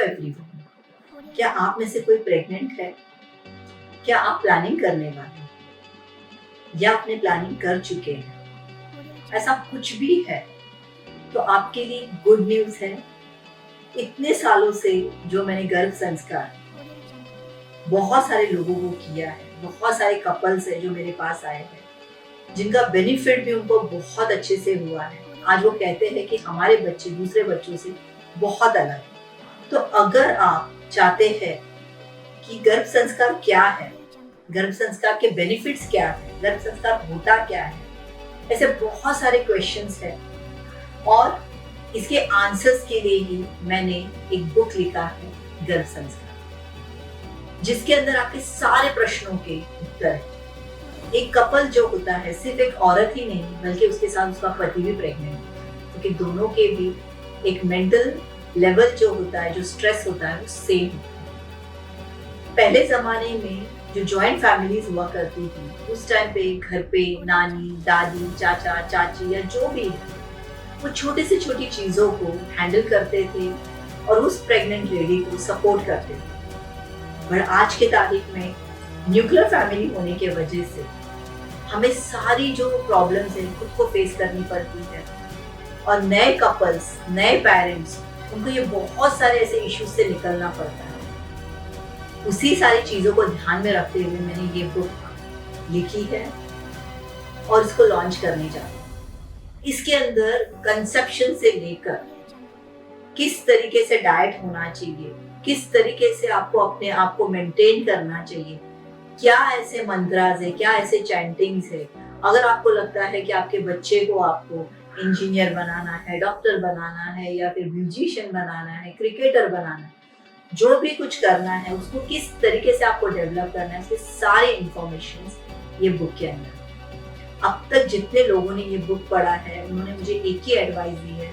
Everyone. क्या आप में से कोई प्रेग्नेंट है? क्या आप प्लानिंग करने वाले हैं या आपने प्लानिंग कर चुके हैं? ऐसा कुछ भी है तो आपके लिए गुड न्यूज़ है। इतने सालों से जो मैंने गर्भ संस्कार बहुत सारे लोगों को किया है, बहुत सारे कपल्स है जो मेरे पास आए हैं, जिनका बेनिफिट भी उनको बहुत अच्छे से हुआ है। आज वो कहते हैं कि हमारे बच्चे दूसरे बच्चों से बहुत अलग है। तो अगर आप चाहते हैं कि गर्भ संस्कार क्या है, गर्भ संस्कार के बेनिफिट्स क्या है, गर्भ संस्कार होता क्या है, ऐसे बहुत सारे क्वेश्चंस हैं और इसके आंसर्स के लिए ही मैंने एक बुक लिखा है, गर्भ संस्कार, जिसके अंदर आपके सारे प्रश्नों के उत्तर हैं। एक कपल जो होता है सिर्फ एक औरत ही नहीं बल्कि उसके साथ उसका पति भी प्रेग्नेंट है, क्योंकि दोनों के भी एक मेंटल लेवल जो होता है, जो स्ट्रेस होता है, वो सेम होता है। पहले जमाने में जो जॉइंट फैमिलीज हुआ करती थी, उस टाइम पे घर पे नानी, दादी, चाचा, चाची या जो भी है, वो छोटे से छोटी चीजों को हैंडल करते थे और उस प्रेग्नेंट लेडी को सपोर्ट करते थे। पर आज के तारीख में न्यूक्लियर फैमिली होने के वजह से हमें सारी जो प्रॉब्लम्स हैं खुद को फेस करनी पड़ती है और नए कपल्स, नए पेरेंट्स, उनको ये बहुत सारे ऐसे इश्यूज से निकलना पड़ता है। उसी सारी चीजों को ध्यान में रखते हुए मैंने ये बुक लिखी है और इसको लॉन्च करने जा रही हूँ। इसके अंदर कंसेप्शन से लेकर किस तरीके से डाइट होना चाहिए, किस तरीके से आपको अपने आप को मेंटेन करना चाहिए, क्या ऐसे मंत्रास है, क्या ऐसे चैंटिंग्स है। अगर आपको लगता है कि आपके बच्चे को आपको इंजीनियर बनाना है, डॉक्टर बनाना है या फिर म्यूजिशियन बनाना है, क्रिकेटर बनाना है, जो भी कुछ करना है उसको किस तरीके से आपको डेवलप करना है, उसके सारे इंफॉर्मेशन ये बुक के अंदर। अब तक जितने लोगों ने ये बुक पढ़ा है उन्होंने मुझे एक ही एडवाइस दी है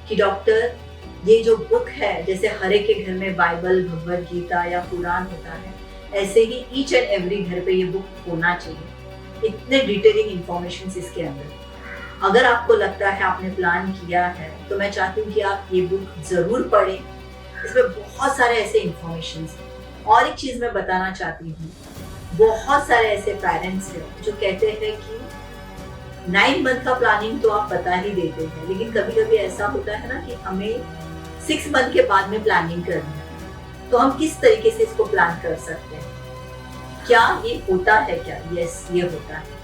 कि डॉक्टर, ये जो बुक है, जैसे हर एक के घर में बाइबल, भगवद गीता या कुरान होता है, ऐसे ही ईच एंड एवरी घर पे ये बुक होना चाहिए। इतने डिटेलिंग इंफॉर्मेशन इसके अंदर। अगर आपको लगता है आपने प्लान किया है तो मैं चाहती हूँ कि आप ये बुक जरूर पढ़ें। इसमें बहुत सारे ऐसे इंफॉर्मेशन हैं। और एक चीज मैं बताना चाहती हूँ, बहुत सारे ऐसे पेरेंट्स हैं जो कहते हैं कि 9 मंथ का प्लानिंग तो आप बता ही देते हैं, लेकिन कभी कभी ऐसा होता है ना कि हमें 6 मंथ के बाद में प्लानिंग करनी है, तो हम किस तरीके से इसको प्लान कर सकते हैं? क्या ये होता है क्या? यस, ये होता है।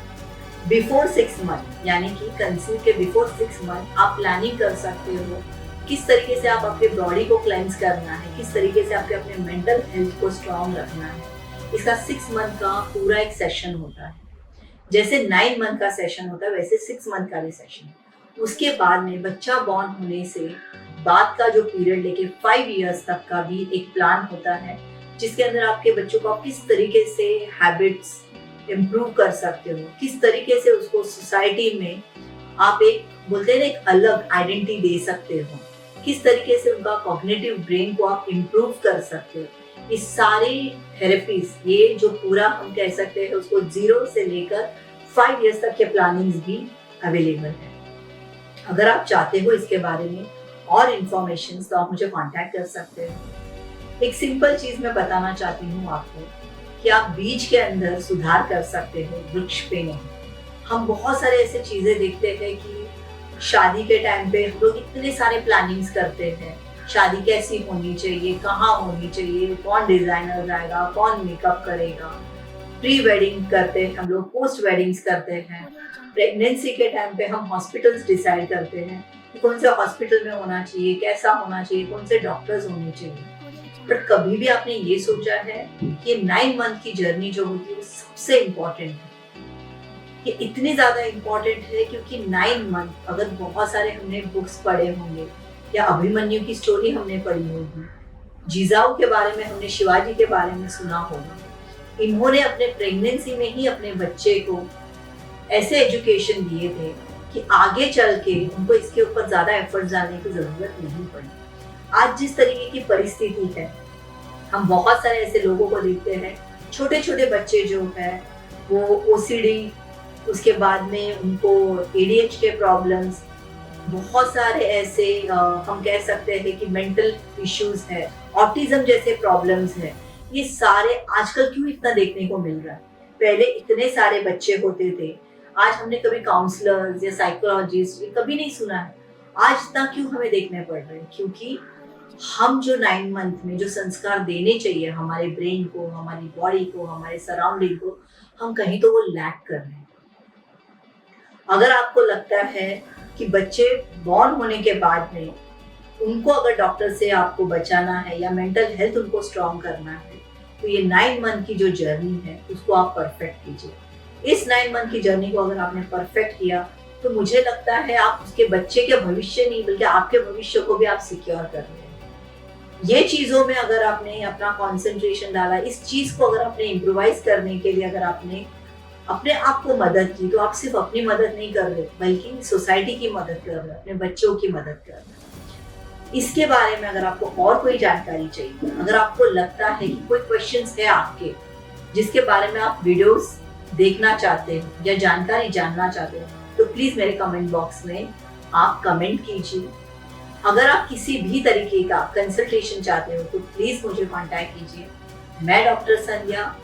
बिफोर 6 मंथ, यानी कि कंसीव के बिफोर 6 मंथ आप प्लानिंग कर सकते हो किस तरीके से आप अपने बॉडी को क्लेंस करना है, किस तरीके से आपके अपने मेंटल हेल्थ को स्ट्रांग रखना है। इसका 6 मंथ का पूरा एक सेशन होता है। जैसे 9 मंथ का सेशन होता है वैसे 6 मंथ का भी सेशन। उसके बाद में बच्चा बॉर्न होने से बाद का जो पीरियड लेके 5 इयर्स तक का भी एक प्लान होता है, जिसके अंदर आपके बच्चों को आप किस तरीके से हैबिट्स इम्प्रूव कर सकते हो, किस तरीके से उसको सोसाइटी में आप एक बोलते हैं ना एक अलग आइडेंटिटी दे सकते हो, किस तरीके से उनका कॉग्निटिव ब्रेन को आप इम्प्रूव कर सकते हो। इस सारी थेरेपीज, ये जो पूरा हम कह सकते हैं उसको 0 से लेकर 5 इयर्स तक के प्लानिंग्स भी अवेलेबल है। अगर आप चाहते हो इसके बारे में और इन्फॉर्मेशन तो आप मुझे कांटेक्ट कर सकते हो। एक सिंपल चीज मैं बताना चाहती हूँ आपको कि आप बीज के अंदर सुधार कर सकते हो, वृक्ष पे नहीं। हम बहुत सारे ऐसे चीजें देखते हैं कि शादी के टाइम पे हम लोग इतने सारे प्लानिंग्स करते हैं, शादी कैसी होनी चाहिए, कहाँ होनी चाहिए, कौन डिजाइनर जाएगा, कौन मेकअप करेगा, प्री वेडिंग करते हैं हम लोग, पोस्ट वेडिंग्स करते हैं, प्रेगनेंसी के टाइम पे हम हॉस्पिटल्स डिसाइड करते हैं कि कौन से हॉस्पिटल में होना चाहिए, कैसा होना चाहिए, कौन से डॉक्टर्स होने चाहिए। बट कभी भी आपने ये सोचा है कि 9 मंथ की जर्नी जो होती है वो सबसे इम्पोर्टेंट है। ये इतनी ज्यादा इम्पोर्टेंट है क्योंकि 9 मंथ, अगर बहुत सारे हमने बुक्स पढ़े होंगे या अभिमन्यु की स्टोरी हमने पढ़ी होगी, जिजाऊ के बारे में हमने, शिवाजी के बारे में सुना होगा, इन्होंने अपने प्रेगनेंसी में ही अपने बच्चे को ऐसे एजुकेशन दिए थे कि आगे चल के उनको इसके ऊपर ज्यादा एफर्ट डालने की जरूरत नहीं पड़ी। आज जिस तरीके की परिस्थिति है, हम बहुत सारे ऐसे लोगों को देखते हैं, छोटे छोटे बच्चे जो है वो ओसीडी, उसके बाद में उनको एडीएचडी के प्रॉब्लम्स, बहुत सारे ऐसे हम कह सकते हैं कि मेंटल इश्यूज है, ऑटिज्म जैसे प्रॉब्लम्स है, ये सारे आजकल क्यों इतना देखने को मिल रहा है? पहले इतने सारे बच्चे होते थे, आज हमने कभी काउंसलर्स या साइकोलॉजिस्ट ये कभी नहीं सुना है। आज इतना क्यों हमें देखने पड़ रहे हैं? क्योंकि हम जो 9 मंथ में जो संस्कार देने चाहिए हमारे ब्रेन को, हमारी बॉडी को, हमारे सराउंडिंग को, हम कहीं तो वो लैक कर रहे हैं। अगर आपको लगता है कि बच्चे बॉर्न होने के बाद में उनको अगर डॉक्टर से आपको बचाना है या मेंटल हेल्थ उनको स्ट्रॉन्ग करना है, तो ये 9 मंथ की जो जर्नी है उसको आप परफेक्ट कीजिए। इस 9 मंथ की जर्नी को अगर आपने परफेक्ट किया तो मुझे लगता है आप उसके बच्चे के भविष्य नहीं बल्कि आपके भविष्य को भी आप सिक्योर कर रहे हैं। ये चीजों में अगर आपने अपना कंसंट्रेशन डाला, इस चीज को अगर आपने इम्प्रोवाइज करने के लिए अगर आपने अपने आप को मदद की, तो आप सिर्फ अपनी मदद नहीं कर रहे बल्कि सोसाइटी की मदद कर रहे, अपने बच्चों की मदद कर रहे। इसके बारे में अगर आपको और कोई जानकारी चाहिए, अगर आपको लगता है कि कोई क्वेश्चंस है आपके जिसके बारे में आप वीडियोस देखना चाहते हो या जानकारी जानना चाहते हो, तो प्लीज मेरे कमेंट बॉक्स में आप कमेंट कीजिए। अगर आप किसी भी तरीके का कंसल्टेशन चाहते हो तो प्लीज मुझे कांटेक्ट कीजिए। मैं डॉक्टर संध्या,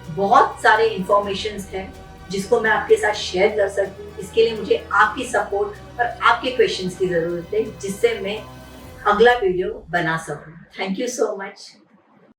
बहुत सारे इंफॉर्मेशन है जिसको मैं आपके साथ शेयर कर सकती हूँ। इसके लिए मुझे आपकी सपोर्ट और आपके क्वेश्चंस की जरूरत है जिससे मैं अगला वीडियो बना सकूं। Thank you so much.